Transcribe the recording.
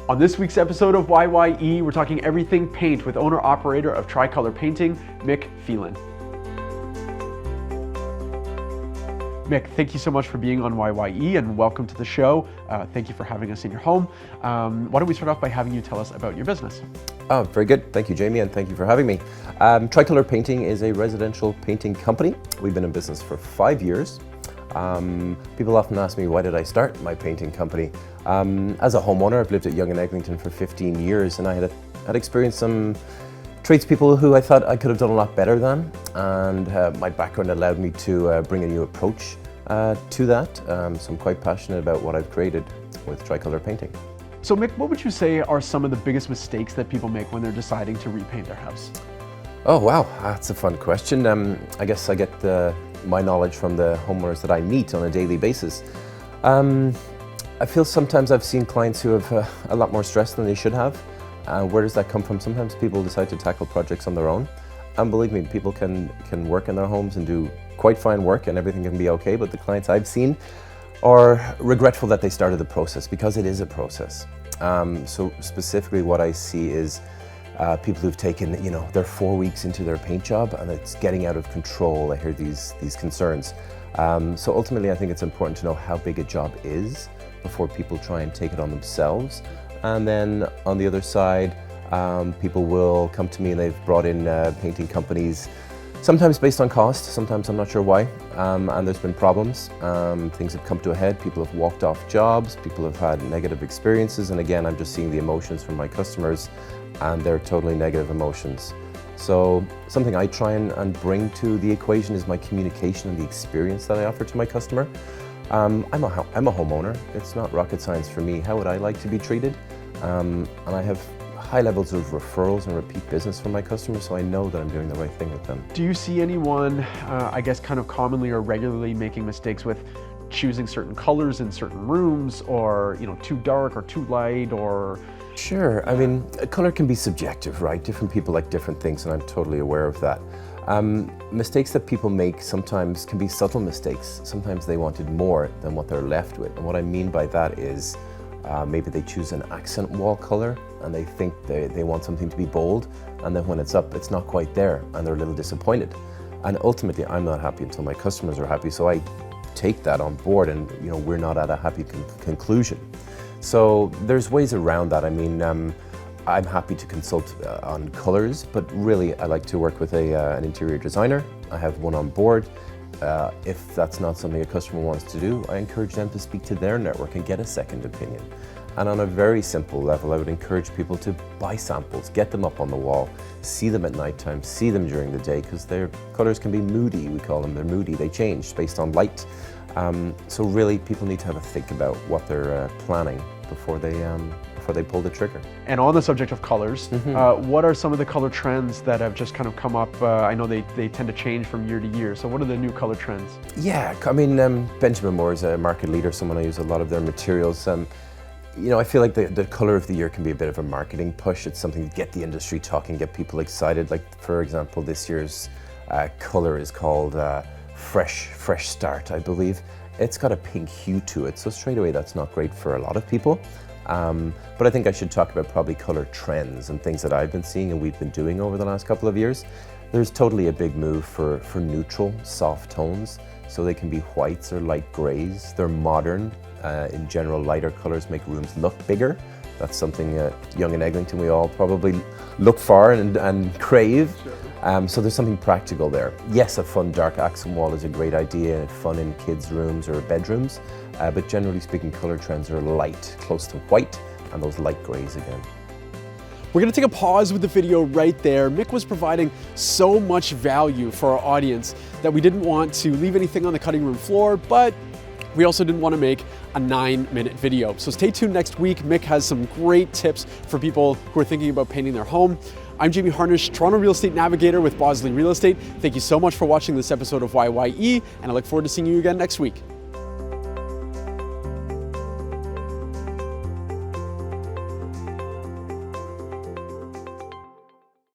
On this week's episode of YYE, we're talking everything paint with owner-operator of TriColour Painting, Mick Phelan. Mick, thank you so much for being on YYE and welcome to the show. Thank you for having us in your home. Why don't we start off by having you tell us about your business? Oh, very good. Thank you, Jamie, and thank you for having me. TriColour Painting is a residential painting company. We've been in business for 5 years. People often ask me, why did I start my painting company? As a homeowner, I've lived at Yonge and Eglinton for 15 years, and I had experienced some tradespeople who I thought I could have done a lot better than, and my background allowed me to bring a new approach to that. So I'm quite passionate about what I've created with TriColour Painting. So Mick, what would you say are some of the biggest mistakes that people make when they're deciding to repaint their house? Oh wow, that's a fun question. I guess I get my knowledge from the homeowners that I meet on a daily basis. I feel sometimes I've seen clients who have a lot more stress than they should have. Where does that come from? Sometimes people decide to tackle projects on their own. And believe me, people can work in their homes and do quite fine work and everything can be okay, but the clients I've seen are regretful that they started the process, because it is a process. So specifically what I see is people who've taken, they're 4 weeks into their paint job and it's getting out of control. I hear these concerns. So ultimately I think it's important to know how big a job is before people try and take it on themselves. And then on the other side, people will come to me and they've brought in painting companies, sometimes based on cost, sometimes I'm not sure why, and there's been problems. Things have come to a head, people have walked off jobs, people have had negative experiences, and again, I'm just seeing the emotions from my customers, and they're totally negative emotions. So something I try and bring to the equation is my communication and the experience that I offer to my customer. I'm a homeowner, it's not rocket science for me. How would I like to be treated? And I have high levels of referrals and repeat business from my customers, so I know that I'm doing the right thing with them. Do you see anyone, I guess kind of commonly or regularly making mistakes with choosing certain colors in certain rooms, or too dark or too light, or? Sure, I mean, color can be subjective, right? Different people like different things, and I'm totally aware of that. Mistakes that people make sometimes can be subtle mistakes. Sometimes they wanted more than what they're left with, and what I mean by that is maybe they choose an accent wall color and they think they want something to be bold, and then when it's up, it's not quite there and they're a little disappointed. And ultimately, I'm not happy until my customers are happy, so I take that on board, and we're not at a happy conclusion. So there's ways around that. I mean, I'm happy to consult on colors, but really I like to work with an interior designer. I have one on board. If that's not something a customer wants to do, I encourage them to speak to their network and get a second opinion. And on a very simple level, I would encourage people to buy samples, get them up on the wall, see them at nighttime, see them during the day, because their colors can be moody, we call them. They're moody, they change based on light. So really, people need to have a think about what they're planning before they pull the trigger. And on the subject of colors, what are some of the color trends that have just kind of come up? I know they tend to change from year to year, so what are the new color trends? Yeah, I mean, Benjamin Moore is a market leader, someone I use a lot of their materials. I feel like the color of the year can be a bit of a marketing push. It's something to get the industry talking, get people excited. Like, for example, this year's color is called Fresh Start, I believe. It's got a pink hue to it, so straight away that's not great for a lot of people. But I think I should talk about probably color trends and things that I've been seeing and we've been doing over the last couple of years. There's totally a big move for neutral, soft tones, so they can be whites or light grays. They're modern. In general, lighter colors make rooms look bigger. That's something at Yonge and Eglinton we all probably look for and crave. Sure. So there's something practical there. Yes, a fun dark accent wall is a great idea, fun in kids' rooms or bedrooms, but generally speaking, color trends are light, close to white, and those light grays again. We're gonna take a pause with the video right there. Mick was providing so much value for our audience that we didn't want to leave anything on the cutting room floor, but we also didn't want to make a 9-minute video. So stay tuned next week. Mick has some great tips for people who are thinking about painting their home. I'm Jamie Harnish, Toronto Real Estate Navigator with Bosley Real Estate. Thank you so much for watching this episode of YYE, and I look forward to seeing you again next week.